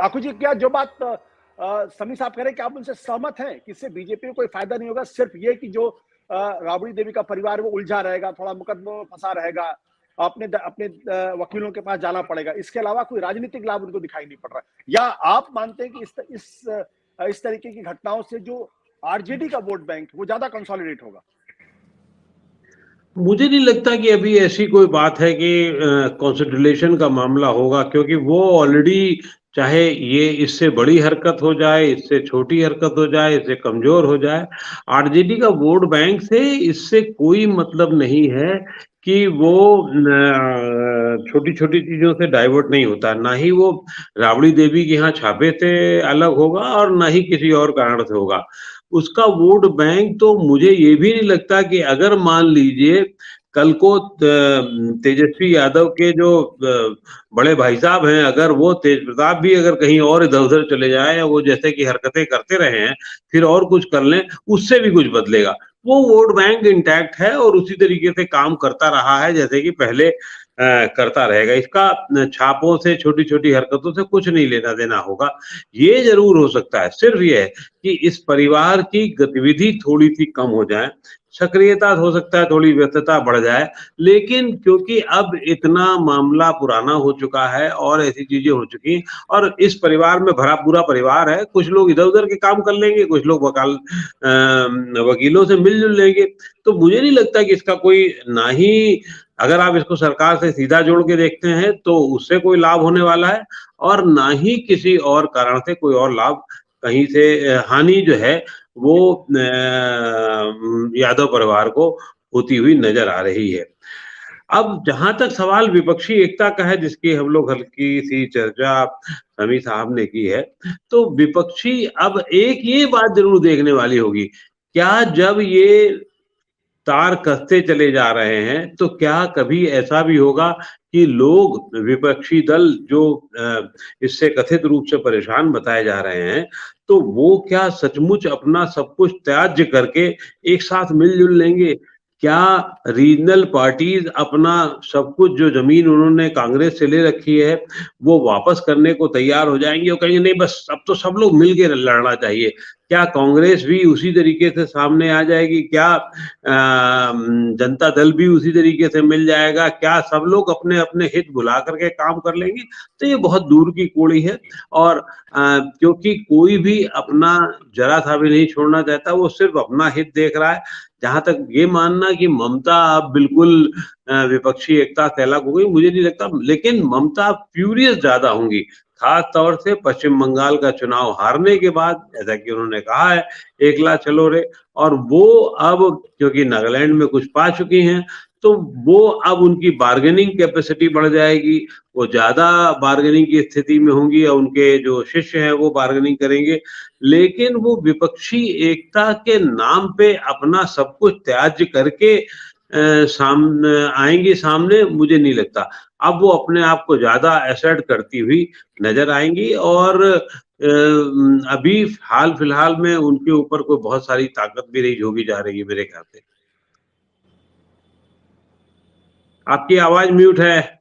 आखू जी, क्या जो बात समी साहब कह रहे हैं कि आप उनसे सहमत हैं कि इससे बीजेपी को कोई फायदा नहीं होगा, सिर्फ ये कि जो राबड़ी देवी का परिवार वो उलझा रहेगा, थोड़ा मुकदमों में फंसा रहेगा, अपने अपने वकीलों के पास जाना पड़ेगा, इसके अलावा कोई राजनीतिक लाभ उनको दिखाई नहीं पड़ रहा है? या आप मानते हैं कि इस तरीके की घटनाओं से जो आरजेडी का वोट बैंक वो ज्यादा कंसोलिडेट होगा? मुझे नहीं लगता कि अभी ऐसी कोई बात है कि कॉन्सिडरेशन का मामला होगा, क्योंकि वो ऑलरेडी, चाहे ये इससे बड़ी हरकत हो जाए, इससे छोटी हरकत हो जाए, इससे कमजोर हो जाए, आरजेडी का वोट बैंक से इससे कोई मतलब नहीं है कि वो छोटी छोटी चीजों से डाइवर्ट नहीं होता। ना ही वो राबड़ी देवी के यहाँ छापे से अलग होगा और ना ही किसी और कारण से होगा। उसका वोट बैंक तो मुझे ये भी नहीं लगता कि अगर मान लीजिए कल को तेजस्वी यादव के जो बड़े भाई साहब हैं, अगर वो तेज प्रताप भी अगर कहीं और इधर उधर चले जाए या वो जैसे कि हरकतें करते रहे हैं फिर और कुछ कर लें, उससे भी कुछ बदलेगा। वो वोट बैंक इंटैक्ट है और उसी तरीके से काम करता रहा है जैसे कि पहले करता रहेगा। इसका छापों से, छोटी छोटी हरकतों से कुछ नहीं लेना देना होगा। ये जरूर हो सकता है, सिर्फ ये है कि इस परिवार की गतिविधि थोड़ी सी कम हो जाए, सक्रियता हो सकता है थोड़ी व्यस्तता बढ़ जाए, लेकिन क्योंकि अब इतना मामला पुराना हो चुका है और ऐसी चीजें हो चुकी और इस परिवार में भरा पूरा परिवार है, कुछ लोग इधर उधर के काम कर लेंगे, कुछ लोग वकीलों से मिलजुल लेंगे, तो मुझे नहीं लगता कि इसका कोई, ना ही अगर आप इसको सरकार से सीधा जोड़ के देखते हैं तो उससे कोई लाभ होने वाला है और ना ही किसी और कारण से कोई और लाभ, कहीं से हानि जो है वो यादव परिवार को होती हुई नजर आ रही है। अब जहां तक सवाल विपक्षी एकता का है, जिसकी हम लोग हल्की सी चर्चा समी साहब ने की है, तो विपक्षी अब एक ये बात जरूर देखने वाली होगी, क्या जब ये तार कसते चले जा रहे हैं तो क्या कभी ऐसा भी होगा कि लोग, विपक्षी दल जो इससे कथित रूप से परेशान बताए जा रहे हैं, तो वो क्या सचमुच अपना सब कुछ त्याज्य करके एक साथ मिलजुल लेंगे? क्या रीजनल पार्टीज अपना सब कुछ, जो जमीन उन्होंने कांग्रेस से ले रखी है, वो वापस करने को तैयार हो जाएंगे और कहेंगे नहीं बस अब तो सब लोग मिलके लड़ना चाहिए? क्या कांग्रेस भी उसी तरीके से सामने आ जाएगी? क्या जनता दल भी उसी तरीके से मिल जाएगा? क्या सब लोग अपने अपने हित भुला करके काम कर लेंगे? तो ये बहुत दूर की कौड़ी है। और क्योंकि कोई भी अपना जरा सा भी नहीं छोड़ना चाहता, वो सिर्फ अपना हित देख रहा है। जहां तक ये मानना कि ममता अब बिल्कुल विपक्षी एकता से अलग हो गई, मुझे नहीं लगता, लेकिन ममता फ्यूरियस ज्यादा होंगी, खास तौर से पश्चिम बंगाल का चुनाव हारने के बाद, जैसा कि उन्होंने कहा है एकला चलो रे, और वो अब क्योंकि नागालैंड में कुछ पा चुकी हैं, तो वो अब उनकी बार्गेनिंग कैपेसिटी बढ़ जाएगी, वो ज्यादा बार्गेनिंग की स्थिति में होंगी और उनके जो शिष्य हैं वो बार्गेनिंग करेंगे। लेकिन वो विपक्षी एकता के नाम पे अपना सब कुछ त्याज्य करके सामने आएंगे, सामने मुझे नहीं लगता। अब वो अपने आप को ज्यादा एसेट करती हुई नजर आएंगी और अभी हाल फिलहाल में उनके ऊपर कोई बहुत सारी ताकत भी नहीं झोंकी जा रही है मेरे ख्याल से। आपकी आवाज म्यूट है,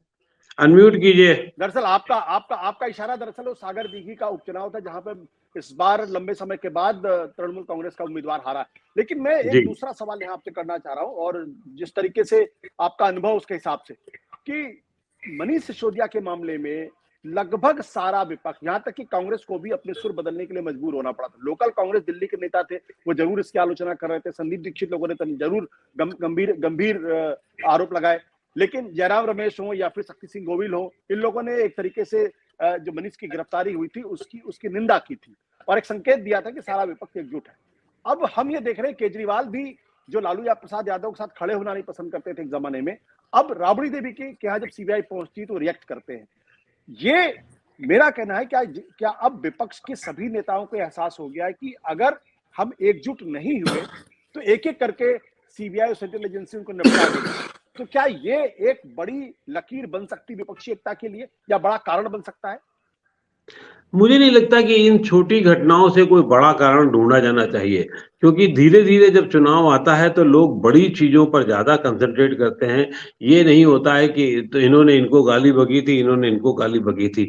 अनम्यूट कीजिए। दरअसल आपका आपका आपका इशारा दरअसल वो सागर दीघी का उपचुनाव था, जहां पे इस बार लंबे समय के बाद तृणमूल कांग्रेस का उम्मीदवार हारा। लेकिन मैं जी एक दूसरा सवाल यहाँ आपसे करना चाह रहा हूं, और जिस तरीके से आपका अनुभव उसके हिसाब से, कि मनीष सिसोदिया के मामले में लगभग सारा विपक्ष, यहां तक कि कांग्रेस को भी अपने सुर बदलने के लिए मजबूर होना पड़ा था। लोकल कांग्रेस दिल्ली के नेता थे, वो जरूर इसकी आलोचना कर रहे थे, संदीप दीक्षित लोगों ने जरूर गंभीर गंभीर आरोप लगाए, लेकिन जयराम रमेश हो या फिर शक्ति सिंह गोविल हो, इन लोगों ने एक तरीके से जो मनीष की गिरफ्तारी हुई थी उसकी निंदा की थी और एक संकेत दिया था कि सारा विपक्ष एकजुट है। अब हम ये देख रहे हैं केजरीवाल भी, जो लालू प्रसाद यादव के साथ खड़े होना नहीं पसंद करते थे एक जमाने में, अब राबड़ी देवी के यहाँ जब सीबीआई पहुंचती तो रिएक्ट करते हैं। ये मेरा कहना है, क्या अब विपक्ष के सभी नेताओं को एहसास हो गया है कि अगर हम एकजुट नहीं हुए तो एक एक करके सीबीआई और सेंट्रल एजेंसी उनको निपटा देगी? तो क्या ये एक बड़ी लकीर बन सकती विपक्षी एकता के लिए, या बड़ा कारण बन सकता है? मुझे नहीं लगता कि इन छोटी घटनाओं से कोई बड़ा कारण ढूंढा जाना चाहिए, क्योंकि धीरे-धीरे जब चुनाव आता है तो लोग बड़ी चीज़ों पर ज़्यादा कंसंट्रेट करते हैं। ये नहीं होता है कि तो इन्होंने इनको गाली बकी थी, इन्होंने इनको गाली बकी थी।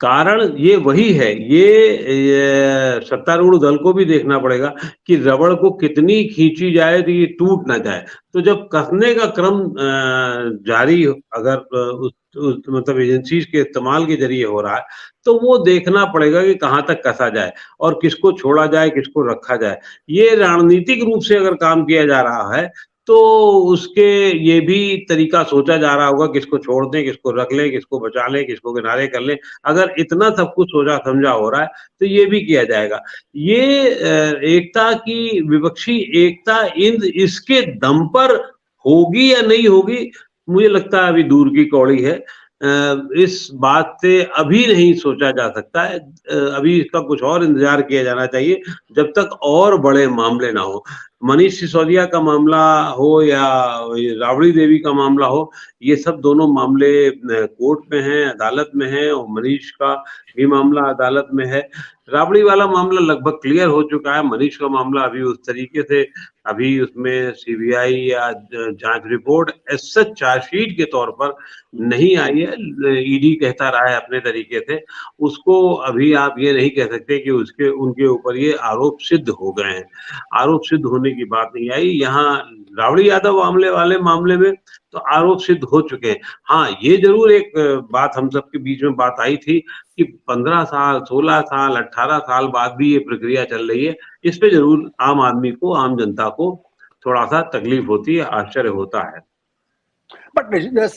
कारण ये वही है, ये सत्तारूढ़ दल को भी देखना पड़ेगा कि रबड़ को कितनी खींची जाए तो ये टूट ना जाए। तो जब कसने का क्रम जारी अगर उस मतलब एजेंसीज़ के इस्तेमाल के ज़रिए हो रहा है, तो वो देखना पड़ेगा कि कहाँ तक कसा जाए और किसको छोड़ा जाए, किसको रखा जाए। ये रणनीतिक रूप से अगर काम किया जा रहा है, तो उसके ये भी तरीका सोचा जा रहा होगा किसको छोड़ दें, किसको रख लें, किसको बचा लें, किसको किनारे कर लें। अगर इतना सब कुछ सोचा-समझा हो रहा है, तो ये भी किया जाएगा। ये एकता की विपक्षी एकता इन इसके दम पर होगी या नहीं होगी, मुझे लगता है अभी दूर की कौड़ी है। इस बात से अभी नहीं सोचा जा सकता है। अभी इसका कुछ और इंतज़ार किया जाना चाहिए, जब तक और बड़े मामले ना हों। मनीष सिसोदिया का मामला हो या ये राबड़ी देवी का मामला हो, ये सब दोनों मामले कोर्ट में हैं, अदालत में हैं और मनीष का भी मामला अदालत में है। राबड़ी वाला मामला लगभग क्लियर हो चुका है, मनीष का मामला अभी उस तरीके से अभी उसमें सीबीआई या जाँच रिपोर्ट एज़ सच चार्जशीट के तौर पर नहीं आई है। ईडी कहता रहा है अपने तरीके से, उसको अभी आप ये नहीं कह सकते कि उसके उनके ऊपर ये आरोप सिद्ध हो गए हैं। आरोप सिद्ध होने की बात नहीं आई। यहाँ राबड़ी यादव वाले मामले में तो आरोप सिद्ध हो चुके हैं। हाँ, ये ज़रूर एक बात हम सबके बीच में बात आई थी कि 15 साल, 16 साल, 18 साल बाद भी ये प्रक्रिया चल रही है। इस पे ज़रूर आम आदमी को, आम जनता को थोड़ा-सा तकलीफ होती है, आश्चर्य होता है। बट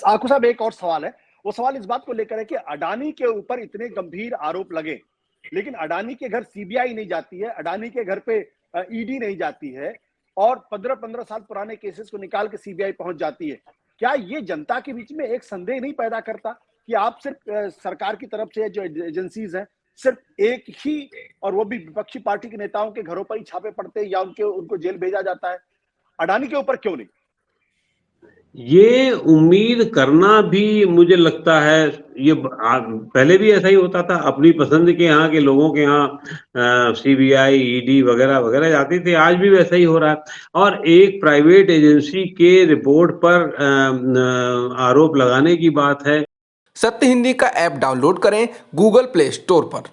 आकू साहब, एक और सवाल है। वो सवाल इस बात को लेकर है कि अडानी के ऊपर इतने गंभीर आरोप लगे, लेकिन अडानी के घर सीबीआई नहीं जाती है, अडानी के घर पे ईडी नहीं जाती है और 15-15 साल पुराने केसेस को निकाल के सीबीआई पहुंच जाती है। क्या ये जनता के बीच में एक संदेह नहीं पैदा करता कि आप सिर्फ सरकार की तरफ से जो एजेंसीज हैं, सिर्फ एक ही और वो भी विपक्षी पार्टी के नेताओं के घरों पर ही छापे पड़ते हैं या उनको जेल भेजा जाता है, अडानी के ऊपर क्यों नहीं? ये उम्मीद करना भी मुझे लगता है ये पहले भी ऐसा ही होता था। अपनी पसंद के यहाँ के लोगों के यहाँ सीबीआई, ईडी वगैरह जाती थी। आज भी वैसा ही हो रहा है और एक प्राइवेट एजेंसी के रिपोर्ट पर आरोप लगाने की बात है। सत्य हिंदी का ऐप डाउनलोड करें गूगल प्ले स्टोर पर।